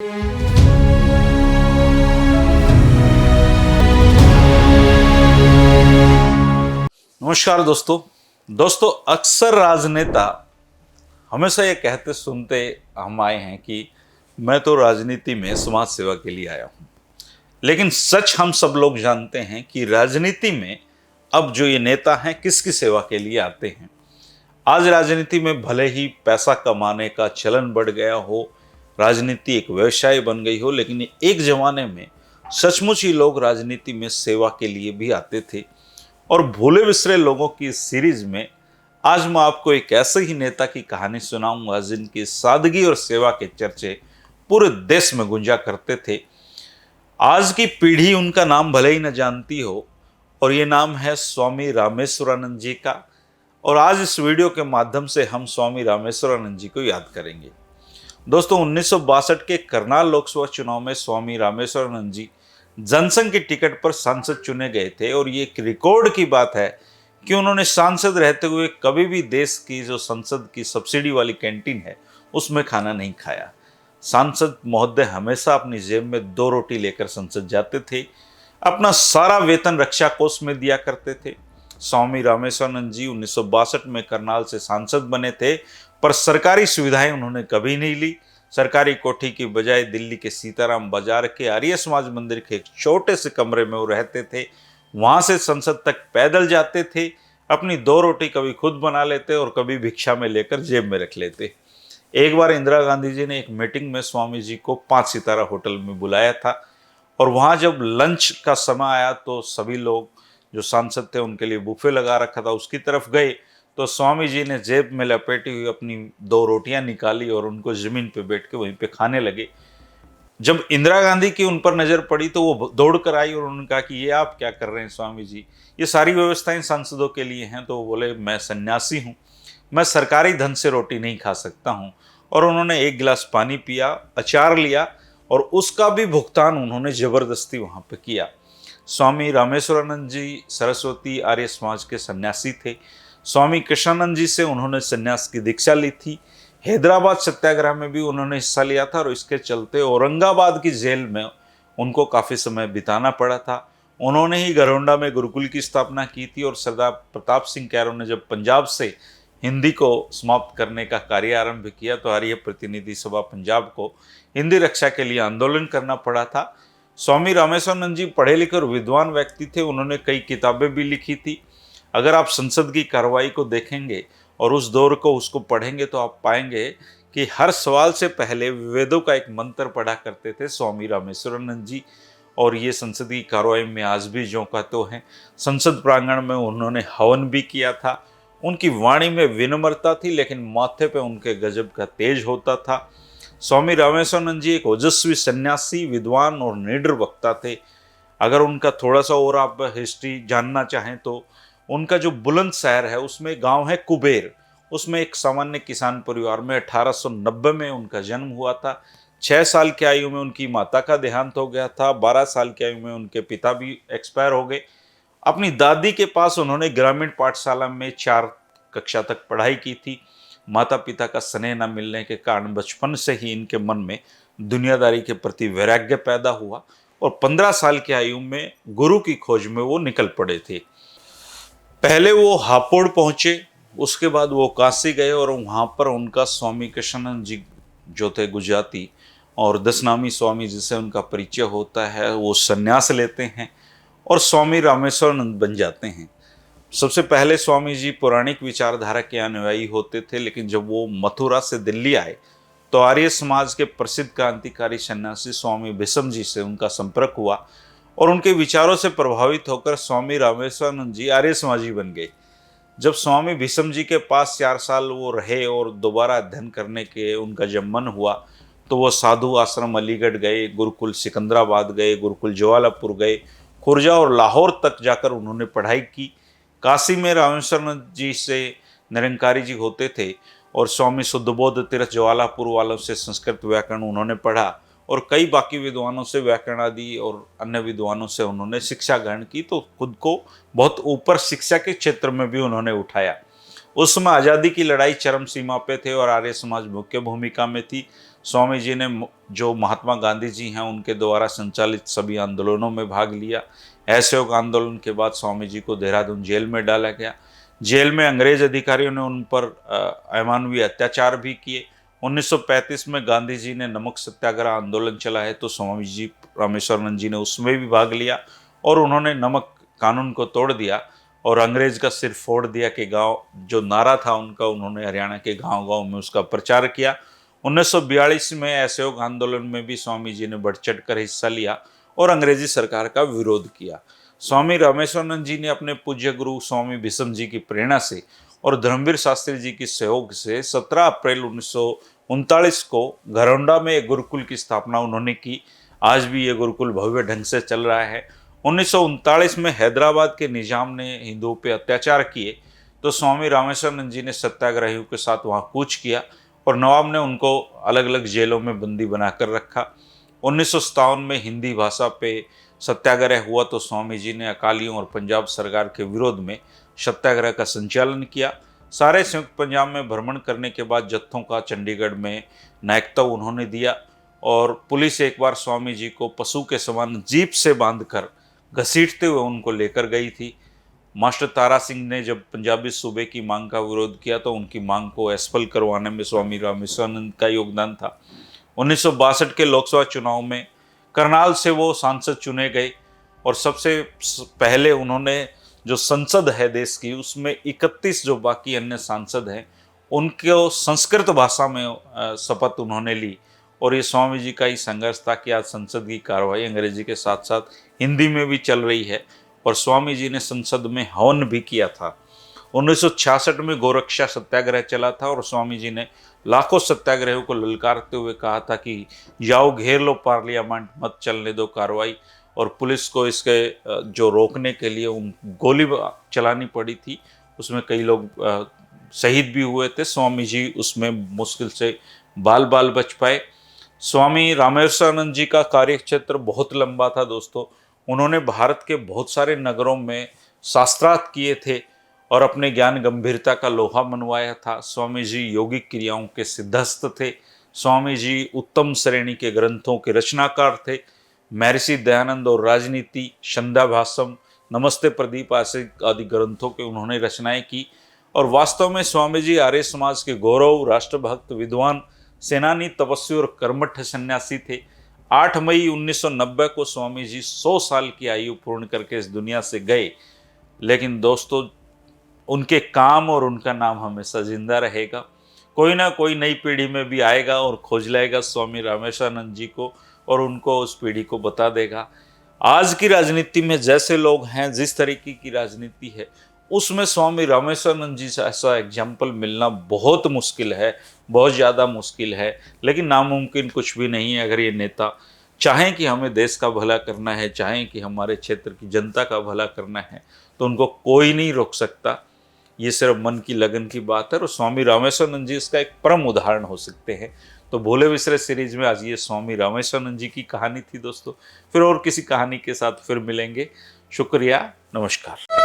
नमस्कार दोस्तों अक्सर राजनेता हमेशा ये कहते सुनते हम आए हैं कि मैं तो राजनीति में समाज सेवा के लिए आया हूं। लेकिन सच हम सब लोग जानते हैं कि राजनीति में अब जो ये नेता हैं किसकी सेवा के लिए आते हैं। आज राजनीति में भले ही पैसा कमाने का चलन बढ़ गया हो, राजनीति एक व्यवसाय बन गई हो, लेकिन एक जमाने में सचमुच ही लोग राजनीति में सेवा के लिए भी आते थे। और भूले बिसरे लोगों की इस सीरीज में आज मैं आपको एक ऐसे ही नेता की कहानी सुनाऊंगा जिनकी सादगी और सेवा के चर्चे पूरे देश में गूंजा करते थे। आज की पीढ़ी उनका नाम भले ही न जानती हो, और ये नाम है स्वामी रामेश्वरानंद जी का। और आज इस वीडियो के माध्यम से हम स्वामी रामेश्वरानंद जी को याद करेंगे। दोस्तों 1962 के करनाल लोकसभा चुनाव में स्वामी रामेश्वरानंद जी जनसंघ की टिकट पर सांसद चुने गए थे। और ये एक रिकॉर्ड की बात है कि उन्होंने सांसद रहते हुए कभी भी देश की जो संसद की सब्सिडी वाली कैंटीन है उसमें खाना नहीं खाया। सांसद महोदय हमेशा अपनी जेब में 2 रोटी लेकर संसद जाते थे। अपना सारा वेतन रक्षा कोष में दिया करते थे। स्वामी रामेश्वरानंद जी 1962 में करनाल से सांसद बने थे, पर सरकारी सुविधाएं उन्होंने कभी नहीं ली। सरकारी कोठी की बजाय दिल्ली के सीताराम बाजार के आर्य समाज मंदिर के एक छोटे से कमरे में वो रहते थे। वहां से संसद तक पैदल जाते थे। अपनी 2 रोटी कभी खुद बना लेते और कभी भिक्षा में लेकर जेब में रख लेते। एक बार इंदिरा गांधी जी ने एक मीटिंग में स्वामी जी को 5 सितारा होटल में बुलाया था, और वहां जब लंच का समय आया तो सभी लोग जो सांसद थे उनके लिए बुफे लगा रखा था, उसकी तरफ गए तो स्वामी जी ने जेब में लपेटी हुई अपनी 2 रोटियां निकाली और उनको जमीन पे बैठ के वहीं पे खाने लगे। जब इंदिरा गांधी की उन पर नजर पड़ी तो वो दौड़ कर आई और उन्होंने कहा कि ये आप क्या कर रहे हैं स्वामी जी, ये सारी व्यवस्थाएं सांसदों के लिए हैं। तो वो बोले मैं सन्यासी हूँ, मैं सरकारी धन से रोटी नहीं खा सकता हूँ। और उन्होंने 1 गिलास पानी पिया, अचार लिया, और उसका भी भुगतान उन्होंने जबरदस्ती वहां पे किया। स्वामी रामेश्वरानंद जी सरस्वती आर्य समाज के सन्यासी थे। स्वामी कृष्णानंद जी से उन्होंने सन्यास की दीक्षा ली थी। हैदराबाद सत्याग्रह में भी उन्होंने हिस्सा लिया था, और इसके चलते औरंगाबाद की जेल में उनको काफ़ी समय बिताना पड़ा था। उन्होंने ही गरोंडा में गुरुकुल की स्थापना की थी। और सरदार प्रताप सिंह कैरो ने जब पंजाब से हिंदी को समाप्त करने का कार्य आरंभ किया तो आर्य प्रतिनिधि सभा पंजाब को हिंदी रक्षा के लिए आंदोलन करना पड़ा था। स्वामी रामेश्वरानंद जी पढ़े लिखे और विद्वान व्यक्ति थे। उन्होंने कई किताबें भी लिखी थी। अगर आप संसद की कार्रवाई को देखेंगे और उस दौर को उसको पढ़ेंगे तो आप पाएंगे कि हर सवाल से पहले वेदों का एक मंत्र पढ़ा करते थे स्वामी रामेश्वरानंद जी। और ये संसद की कार्रवाई में आज भी जो का तो है। संसद प्रांगण में उन्होंने हवन भी किया था। उनकी वाणी में विनम्रता थी, लेकिन माथे पे उनके गजब का तेज होता था। स्वामी रामेश्वरानंद जी एक ओजस्वी सन्यासी, विद्वान और निडर वक्ता थे। अगर उनका थोड़ा सा और आप हिस्ट्री जानना चाहें तो उनका जो बुलंदशहर है उसमें गांव है कुबेर, उसमें एक सामान्य किसान परिवार में 1890 में उनका जन्म हुआ था। 6 साल की आयु में उनकी माता का देहांत हो गया था। 12 साल की आयु में उनके पिता भी एक्सपायर हो गए। अपनी दादी के पास उन्होंने ग्रामीण पाठशाला में 4 कक्षा तक पढ़ाई की थी। माता पिता का स्नेह न मिलने के कारण बचपन से ही इनके मन में दुनियादारी के प्रति वैराग्य पैदा हुआ, और 15 साल की आयु में गुरु की खोज में वो निकल पड़े थे। पहले वो हापुड़ पहुंचे, उसके बाद वो काशी गए, और वहाँ पर उनका स्वामी कृष्णानंद जी जो थे गुजराती और दशनामी स्वामी जिससे उनका परिचय होता है, वो सन्यास लेते हैं और स्वामी रामेश्वरानंद बन जाते हैं। सबसे पहले स्वामी जी पौराणिक विचारधारा के अनुयायी होते थे, लेकिन जब वो मथुरा से दिल्ली आए तो आर्य समाज के प्रसिद्ध क्रांतिकारी सन्यासी स्वामी भीष्म जी से उनका संपर्क हुआ, और उनके विचारों से प्रभावित होकर स्वामी रामेश्वरानंद जी आर्य समाजी बन गए। जब स्वामी भीष्म जी के पास 4 साल वो रहे और दोबारा अध्ययन करने के उनका जब मन हुआ तो वो साधु आश्रम अलीगढ़ गए, गुरुकुल सिकंदराबाद गए, गुरुकुल ज्वालापुर गए, खुर्जा और लाहौर तक जाकर उन्होंने पढ़ाई की। काशी में रामेश्वरानंद जी से निरंकारी जी होते थे, और स्वामी शुद्धबोध तीर्थ ज्वालापुर वालों से संस्कृत व्याकरण उन्होंने पढ़ा, और कई बाकी विद्वानों से व्याकरण आदि और अन्य विद्वानों से उन्होंने शिक्षा ग्रहण की। तो खुद को बहुत ऊपर शिक्षा के क्षेत्र में भी उन्होंने उठाया। उस समय आज़ादी की लड़ाई चरम सीमा पे थे और आर्य समाज मुख्य भूमिका में थी। स्वामी जी ने जो महात्मा गांधी जी हैं उनके द्वारा संचालित सभी आंदोलनों में भाग लिया। असहयोग आंदोलन के बाद स्वामी जी को देहरादून जेल में डाला गया। जेल में अंग्रेज अधिकारियों ने उन पर अमानवीय अत्याचार भी किए। 1935 में गांधी जी ने नमक सत्याग्रह आंदोलन चलाया तो स्वामी जी रामेश्वरानंद जी ने उसमें भी भाग लिया और उन्होंने नमक कानून को तोड़ दिया और अंग्रेज का सिर फोड़ दिया कि गांव जो नारा था उनका, उन्होंने हरियाणा के गांव-गांव में उसका प्रचार किया। 1942 में असहयोग आंदोलन में भी स्वामी जी ने बढ़ चढ़ कर हिस्सा लिया और अंग्रेजी सरकार का विरोध किया। स्वामी रामेश्वरानंद जी ने अपने पूज्य गुरु स्वामी भीष्म जी की प्रेरणा से और धर्मवीर शास्त्री जी की सहयोग से 17 अप्रैल 1939 को घरौंडा में एक गुरुकुल की स्थापना उन्होंने की। आज भी ये गुरुकुल भव्य ढंग से चल रहा है। 1939 में हैदराबाद के निजाम ने हिंदुओं पे अत्याचार किए तो स्वामी रामेश्वरानंद जी ने सत्याग्रहियों के साथ वहाँ कूच किया और नवाब ने उनको अलग अलग जेलों में बंदी बनाकर रखा। 1957 में हिंदी भाषा पे सत्याग्रह हुआ तो स्वामी जी ने अकालियों और पंजाब सरकार के विरोध में सत्याग्रह का संचालन किया। सारे संयुक्त पंजाब में भ्रमण करने के बाद जत्थों का चंडीगढ़ में नायकत्व उन्होंने दिया और पुलिस एक बार स्वामी जी को पशु के समान जीप से बांधकर घसीटते हुए उनको लेकर गई थी। मास्टर तारा सिंह ने जब पंजाबी सूबे की मांग का विरोध किया तो उनकी मांग को असफल करवाने में स्वामी रामेश्वरानंद का योगदान था। 1962 के लोकसभा चुनाव में करनाल से वो सांसद चुने गए और सबसे पहले उन्होंने जो संसद है देश की उसमें 31 जो बाकी अन्य सांसद हैं उनको संस्कृत भाषा में शपथ उन्होंने ली और ये स्वामी जी का ही संघर्ष था कि आज संसद की कार्रवाई अंग्रेजी के साथ साथ हिंदी में भी चल रही है और स्वामी जी ने संसद में हवन भी किया था। 1966 में गोरक्षा सत्याग्रह चला था और स्वामी जी ने लाखों सत्याग्रहियों को ललकारते हुए कहा था कि जाओ घेर लो पार्लियामेंट, मत चलने दो कार्रवाई। और पुलिस को इसके जो रोकने के लिए गोली चलानी पड़ी थी, उसमें कई लोग शहीद भी हुए थे। स्वामी जी उसमें मुश्किल से बाल बाल बच पाए। स्वामी रामेश्वरानंद जी का कार्यक्षेत्र बहुत लंबा था दोस्तों। उन्होंने भारत के बहुत सारे नगरों में शास्त्रार्थ किए थे और अपने ज्ञान गंभीरता का लोहा मनवाया था। स्वामी जी योगिक क्रियाओं के सिद्धस्त थे। स्वामी जी उत्तम श्रेणी के ग्रंथों के रचनाकार थे। महर्षि दयानंद और राजनीति, संध्या भाषम, नमस्ते प्रदीप आदि ग्रंथों के उन्होंने रचनाएं की और वास्तव में स्वामी जी आर्य समाज के गौरव, राष्ट्रभक्त, विद्वान, सेनानी, तपस्वी और कर्मठ सन्यासी थे। 8 मई 1990 को स्वामी जी 100 साल की आयु पूर्ण करके इस दुनिया से गए, लेकिन दोस्तों उनके काम और उनका नाम हमेशा जिंदा रहेगा। कोई ना कोई नई पीढ़ी में भी आएगा और खोज लाएगा स्वामी रामेश्वरानंद जी को और उनको उस पीढ़ी को बता देगा। आज की राजनीति में जैसे लोग हैं, जिस तरीके की राजनीति है, उसमें स्वामी रामेश्वरानंद जी से ऐसा एग्जाम्पल मिलना बहुत मुश्किल है, बहुत ज़्यादा मुश्किल है। लेकिन नामुमकिन कुछ भी नहीं है। अगर ये नेता चाहें कि हमें देश का भला करना है, चाहें कि हमारे क्षेत्र की जनता का भला करना है, तो उनको कोई नहीं रोक सकता। ये सिर्फ मन की लगन की बात है और स्वामी रामेश्वरानंद जी इसका एक परम उदाहरण हो सकते हैं। तो भोले बिसरे सीरीज में आज ये स्वामी रामेश्वरानंद जी की कहानी थी दोस्तों। फिर और किसी कहानी के साथ फिर मिलेंगे। शुक्रिया, नमस्कार।